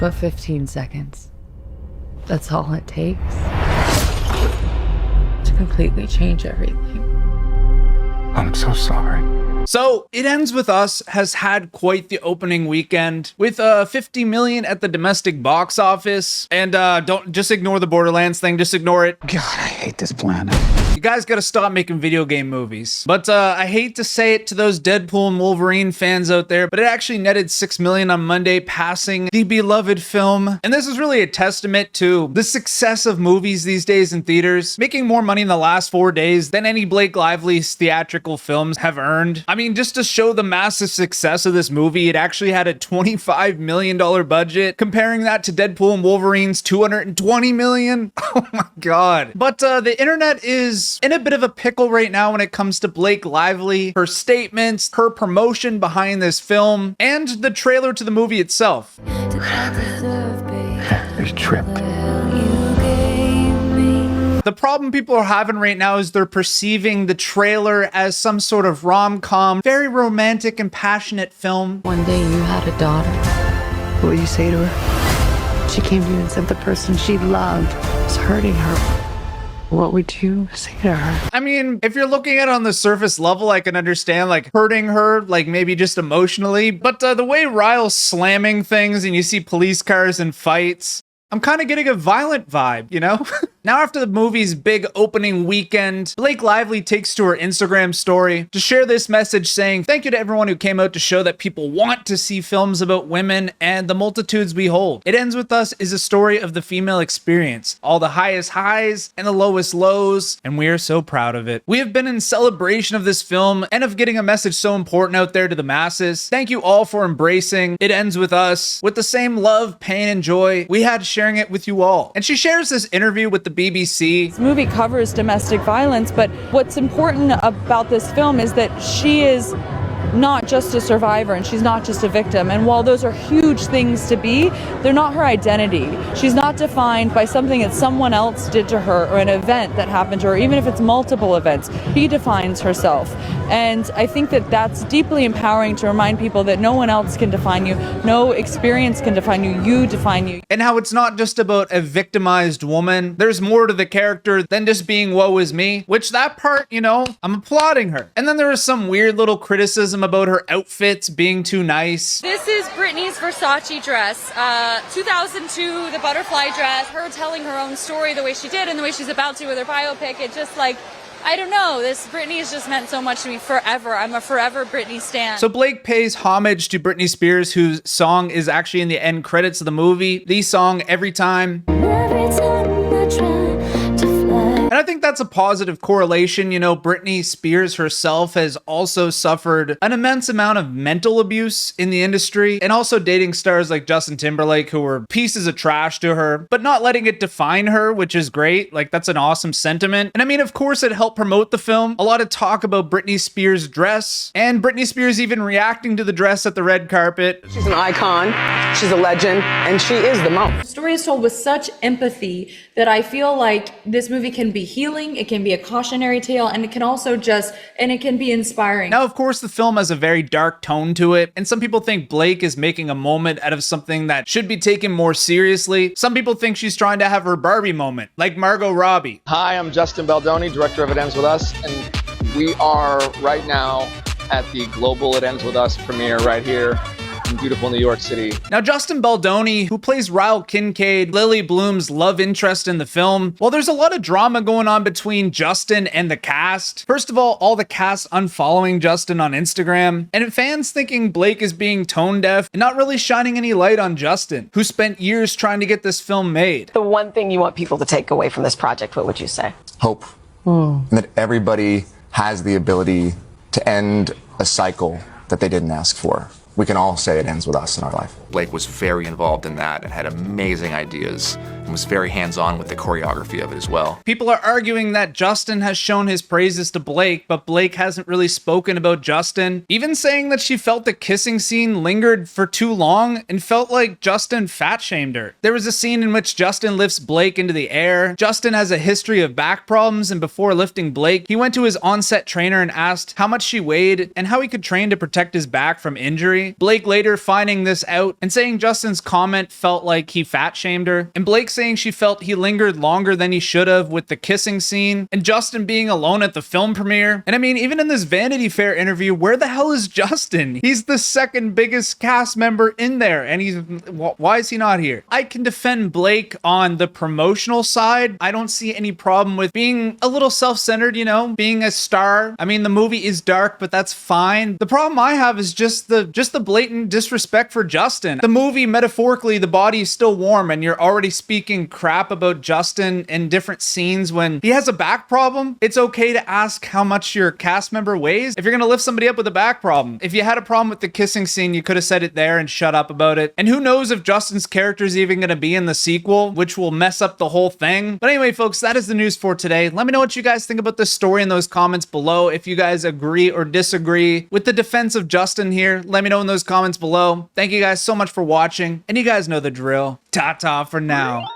But 15 seconds, that's all it takes to completely change everything. I'm so sorry. So, It Ends With Us has had quite the opening weekend, with 50 million at the domestic box office. And don't just ignore the Borderlands thing, just ignore it. God, I hate this planet. You guys gotta stop making video game movies. But I hate to say it to those Deadpool and Wolverine fans out there, but it actually netted 6 million on Monday, passing the beloved film. And this is really a testament to the success of movies these days in theaters, making more money in the last 4 days than any Blake Lively's theatrical films have earned. I mean, just to show the massive success of this movie, it actually had a $25 million budget. Comparing that to Deadpool and Wolverine's $220 million. Oh my God. But the internet is in a bit of a pickle right now when it comes to Blake Lively, her statements, her promotion behind this film, and the trailer to the movie itself. There's tripped. The problem people are having right now is they're perceiving the trailer as some sort of rom-com, very romantic and passionate film. One day you had a daughter. What would you say to her? She came to you and said the person she loved was hurting her. What would you say to her? I mean, if you're looking at it on the surface level, I can understand like hurting her, like maybe just emotionally. But the way Ryle's slamming things and you see police cars and fights, I'm kind of getting a violent vibe, you know? Now, after the movie's big opening weekend, Blake Lively takes to her Instagram story to share this message saying, "Thank you to everyone who came out to show that people want to see films about women and the multitudes we hold. It Ends With Us is a story of the female experience, all the highest highs and the lowest lows, and we are so proud of it. We have been in celebration of this film and of getting a message so important out there to the masses. Thank you all for embracing It Ends With Us with the same love, pain, and joy we had sharing it with you all." And she shares this interview with the BBC. This movie covers domestic violence, but what's important about this film is that she is not just a survivor and she's not just a victim. And while those are huge things to be, they're not her identity. She's not defined by something that someone else did to her or an event that happened to her, even if it's multiple events. She defines herself. And I think that that's deeply empowering to remind people that no one else can define you. No experience can define you. You define you. And how it's not just about a victimized woman. There's more to the character than just being woe is me, which that part, you know, I'm applauding her. And then there was some weird little criticism about her outfits being too nice. This is Britney's Versace dress, 2002, the butterfly dress, her telling her own story the way she did and the way she's about to with her biopic. It just like, I don't know, this Britney has just meant so much to me forever. I'm a forever Britney stan. So Blake pays homage to Britney Spears, whose song is actually in the end credits of the movie. The song, Every Time. And I think that's a positive correlation. You know, Britney Spears herself has also suffered an immense amount of mental abuse in the industry, and also dating stars like Justin Timberlake who were pieces of trash to her, but not letting it define her, which is great. Like, that's an awesome sentiment. And I mean, of course, it helped promote the film. A lot of talk about Britney Spears' dress, and Britney Spears even reacting to the dress at the red carpet. She's an icon, she's a legend, and she is the mom. The story is told with such empathy that I feel like this movie can be healing, it can be a cautionary tale, and it can also it can be inspiring. Now, of course, the film has a very dark tone to it, and some people think Blake is making a moment out of something that should be taken more seriously. Some people think she's trying to have her Barbie moment, like Margot Robbie. Hi, I'm Justin Baldoni, director of It Ends With Us, and we are right now at the global It Ends With Us premiere right here in beautiful New York City. Now, Justin Baldoni, who plays Ryle Kincaid, Lily Bloom's love interest in the film, well, there's a lot of drama going on between Justin and the cast. First of all the cast unfollowing Justin on Instagram, and fans thinking Blake is being tone deaf and not really shining any light on Justin, who spent years trying to get this film made. The one thing you want people to take away from this project, what would you say? Hope. And that everybody has the ability to end a cycle that they didn't ask for. We can all say it ends with us in our life. Blake was very involved in that and had amazing ideas. was very hands-on with the choreography of it as well. People are arguing that Justin has shown his praises to Blake, but Blake hasn't really spoken about Justin, even saying that she felt the kissing scene lingered for too long and felt like Justin fat-shamed her. There was a scene in which Justin lifts Blake into the air. Justin has a history of back problems, and before lifting Blake, he went to his on-set trainer and asked how much she weighed and how he could train to protect his back from injury. Blake later finding this out and saying Justin's comment felt like he fat-shamed her, and Blake saying she felt he lingered longer than he should have with the kissing scene, and Justin being alone at the film premiere. And I mean, even in this Vanity Fair interview, where the hell is Justin? He's the second biggest cast member in there, and why is he not here? I can defend Blake on the promotional side. I don't see any problem with being a little self-centered, you know, being a star. I mean, the movie is dark, but that's fine. The problem I have is just the blatant disrespect for Justin. The movie, metaphorically, the body is still warm, and you're already speaking crap about Justin in different scenes when he has a back problem. It's okay to ask how much your cast member weighs if you're gonna lift somebody up with a back problem. If you had a problem with the kissing scene, you could have said it there and shut up about it. And who knows if Justin's character is even gonna be in the sequel, which will mess up the whole thing. But anyway, folks, that is the news for today. Let me know what you guys think about this story in those comments below. If you guys agree or disagree with the defense of Justin here, let me know in those comments below. Thank you guys so much for watching, and you guys know the drill. Ta-ta for now.